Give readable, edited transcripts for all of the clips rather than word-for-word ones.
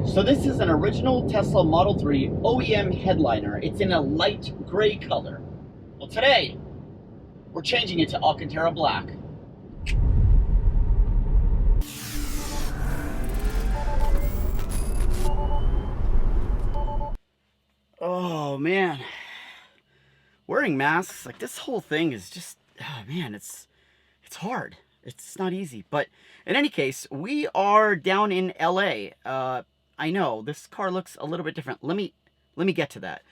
So this is an original Tesla Model 3 OEM headliner. It's in a light gray color. Well, today, we're changing it to Alcantara black. Oh, man. Wearing masks, like this whole thing is just, oh, man, it's hard. It's not easy. But in any case, we are down in LA. I know this car looks a little bit different. Let me get to that.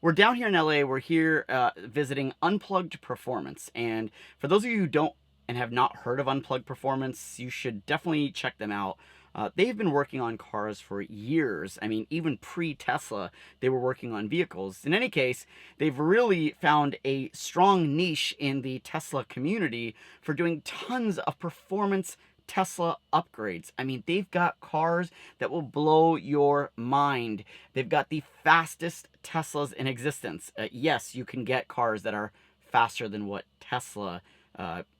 We're down here in LA. We're here visiting Unplugged Performance. And for those of you who don't and have not heard of Unplugged Performance, you should definitely check them out. They've been working on cars for years. I mean, even pre-Tesla, they were working on vehicles. In any case, they've really found a strong niche in the Tesla community for doing tons of performance Tesla upgrades. I mean, they've got cars that will blow your mind. They've got the fastest Teslas in existence. Yes, you can get cars that are faster than what Tesla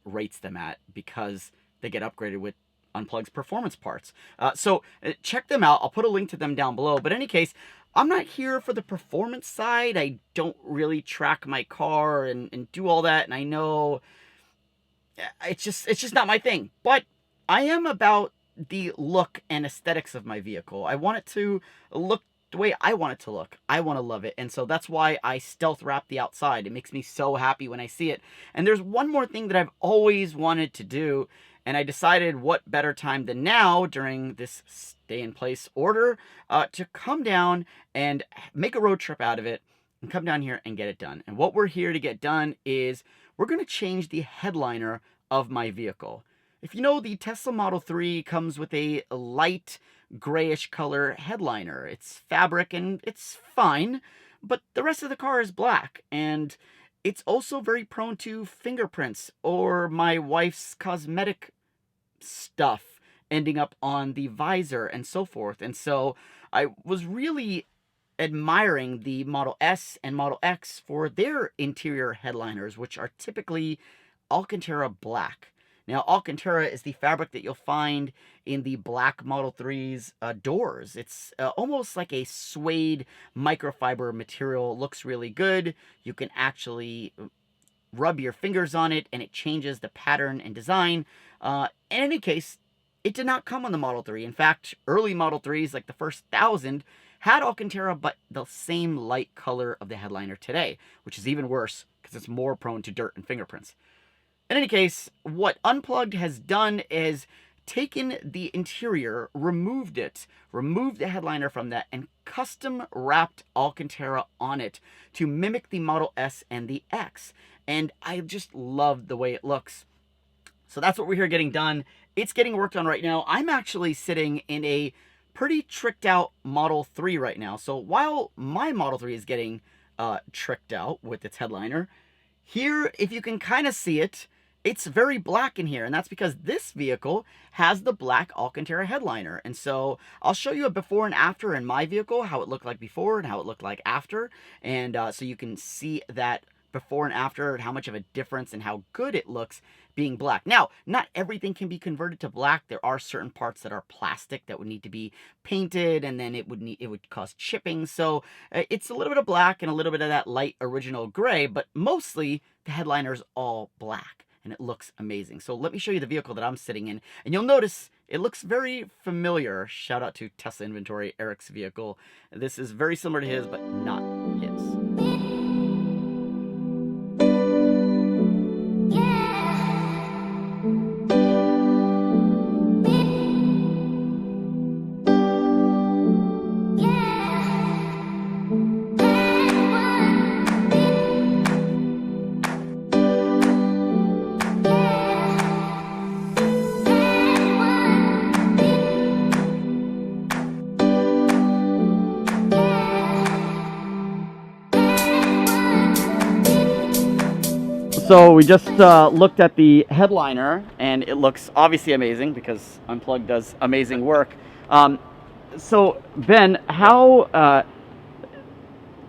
rates them at because they get upgraded with Unplugged performance parts. So check them out. I'll put a link to them down below. But in any case, I'm not here for the performance side. I don't really track my car and do all that. And I know it's just not my thing. But I am about the look and aesthetics of my vehicle. I want it to look the way I want it to look. I want to love it. And so that's why I stealth wrap the outside. It makes me so happy when I see it. And there's one more thing that I've always wanted to do. And I decided what better time than now during this stay-in-place order to come down and make a road trip out of it and come down here and get it done. And what we're here to get done is we're going to change the headliner of my vehicle. If you know, the Tesla Model 3 comes with a light grayish color headliner. It's fabric and it's fine, but the rest of the car is black. And it's also very prone to fingerprints or my wife's cosmetic stuff ending up on the visor and so forth. And so I was really admiring the Model S and Model X for their interior headliners, which are typically Alcantara black. Now, Alcantara is the fabric that you'll find in the black Model 3's doors. It's almost like a suede microfiber material. Looks really good. You can actually rub your fingers on it, and it changes the pattern and design. In any case, it did not come on the Model 3. In fact, early Model 3s, like the first 1,000, had Alcantara, but the same light color of the headliner today, which is even worse because it's more prone to dirt and fingerprints. In any case, what Unplugged has done is taken the interior, removed the headliner from that, and custom wrapped Alcantara on it to mimic the Model S and the X. And I just love the way it looks. So that's what we're here getting done. It's getting worked on right now. I'm actually sitting in a pretty tricked out Model 3 right now. So while my Model 3 is getting tricked out with its headliner, here, if you can kind of see it, it's very black in here, and that's because this vehicle has the black Alcantara headliner. And so I'll show you a before and after in my vehicle, how it looked like before and how it looked like after. And so you can see that before and after and how much of a difference and how good it looks being black. Now, not everything can be converted to black. There are certain parts that are plastic that would need to be painted, and then it would cause chipping. So it's a little bit of black and a little bit of that light original gray, but mostly the headliner is all black. And it looks amazing. So let me show you the vehicle that I'm sitting in. And you'll notice it looks very familiar. Shout out to Tesla Inventory, Eric's vehicle. This is very similar to his, but not his. So we just looked at the headliner, and it looks obviously amazing because Unplugged does amazing work. So Ben, how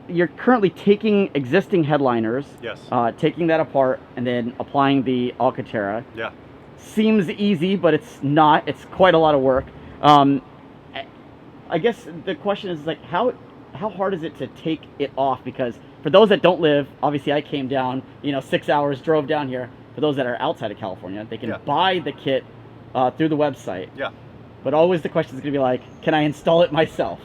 you're currently taking existing headliners, yes, taking that apart, and then applying the Alcantara. Yeah. Seems easy, but it's not. It's quite a lot of work. I guess the question is like how hard is it to take it off? Because for those that don't live, obviously I came down, 6 hours, drove down here. For those that are outside of California, they can buy the kit through the website. Yeah. But always the question is going to be like, can I install it myself?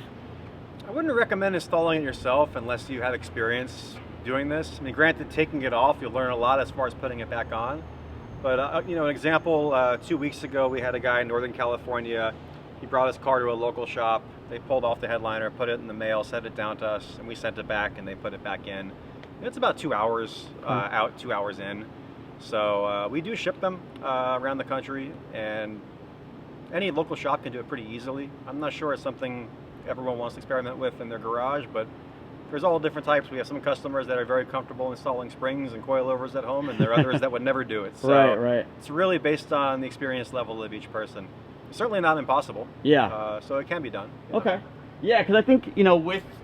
I wouldn't recommend installing it yourself unless you have experience doing this. I mean, granted, taking it off, you'll learn a lot as far as putting it back on. But an example, 2 weeks ago, we had a guy in Northern California. He brought his car to a local shop. They pulled off the headliner, put it in the mail, sent it down to us, and we sent it back, and they put it back in. And it's about 2 hours out, 2 hours in. So we do ship them around the country, and any local shop can do it pretty easily. I'm not sure it's something everyone wants to experiment with in their garage, but there's all different types. We have some customers that are very comfortable installing springs and coilovers at home, and there are others that would never do it. So right. It's really based on the experience level of each person. It's certainly not impossible. Yeah. So it can be done. Okay. Yeah, because I think,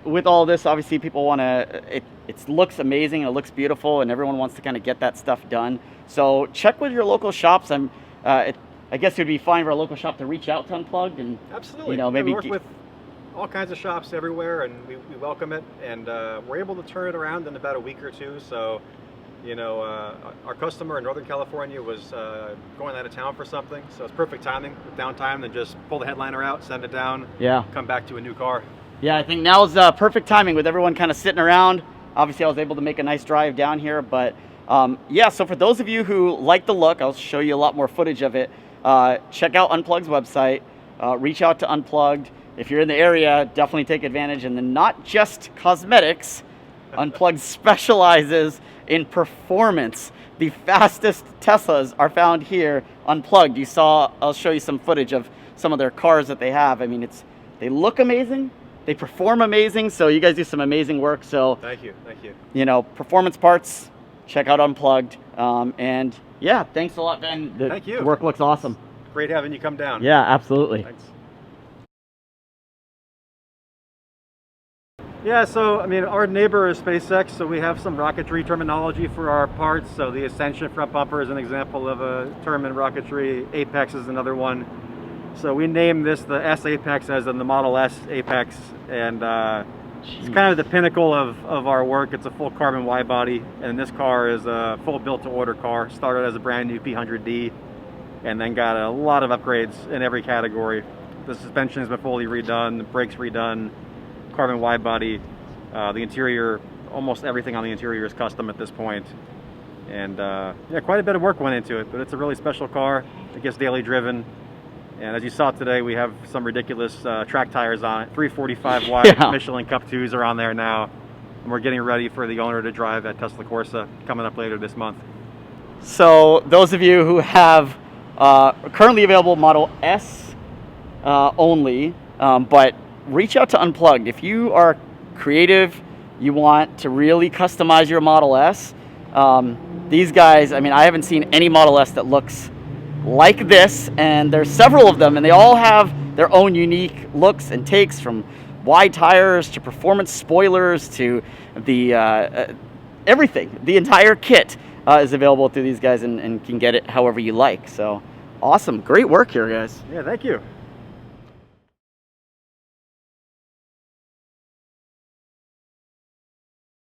with all this, obviously people want to, it looks amazing, it looks beautiful, and everyone wants to kind of get that stuff done. So check with your local shops. I guess it would be fine for a local shop to reach out to Unplugged and absolutely. Maybe we work with all kinds of shops everywhere, and we welcome it, and we're able to turn it around in about a week or two. So, our customer in Northern California was going out of town for something, so it's perfect timing with downtime. Then just pull the headliner out, send it down, come back to a new car. Yeah, I think now is perfect timing with everyone kind of sitting around. Obviously, I was able to make a nice drive down here, but so for those of you who like the look, I'll show you a lot more footage of it. Check out Unplugged's website. Reach out to Unplugged. If you're in the area, definitely take advantage. And then not just cosmetics, Unplugged specializes in performance. The fastest Teslas are found here, Unplugged. I'll show you some footage of some of their cars that they have. I mean, they look amazing, they perform amazing, so you guys do some amazing work. So thank you. Performance parts, check out Unplugged. And yeah, thanks a lot, Ben. Thank you. The work looks awesome. Great having you come down. Yeah, absolutely. Thanks. Yeah, so our neighbor is SpaceX, so we have some rocketry terminology for our parts. So the Ascension front bumper is an example of a term in rocketry. Apex is another one. So we named this the S Apex as in the Model S Apex, and it's kind of the pinnacle of our work. It's a full carbon wide body, and this car is a full built-to-order car. Started as a brand new P100D, and then got a lot of upgrades in every category. The suspension has been fully redone, the brakes redone, carbon wide body, the interior, almost everything on the interior is custom at this point. And quite a bit of work went into it, but it's a really special car. It gets daily driven. And as you saw today, we have some ridiculous track tires on it. 345 wide Michelin Cup 2s are on there now. And we're getting ready for the owner to drive that Tesla Corsa coming up later this month. So those of you who have currently available Model S only, but reach out to Unplugged. If you are creative, you want to really customize your Model S, these guys, I haven't seen any Model S that looks like this, and there's several of them, and they all have their own unique looks and takes, from wide tires to performance spoilers to the everything. The entire kit is available through these guys, and can get it however you like. So awesome. Great work here, guys. Yeah, thank you.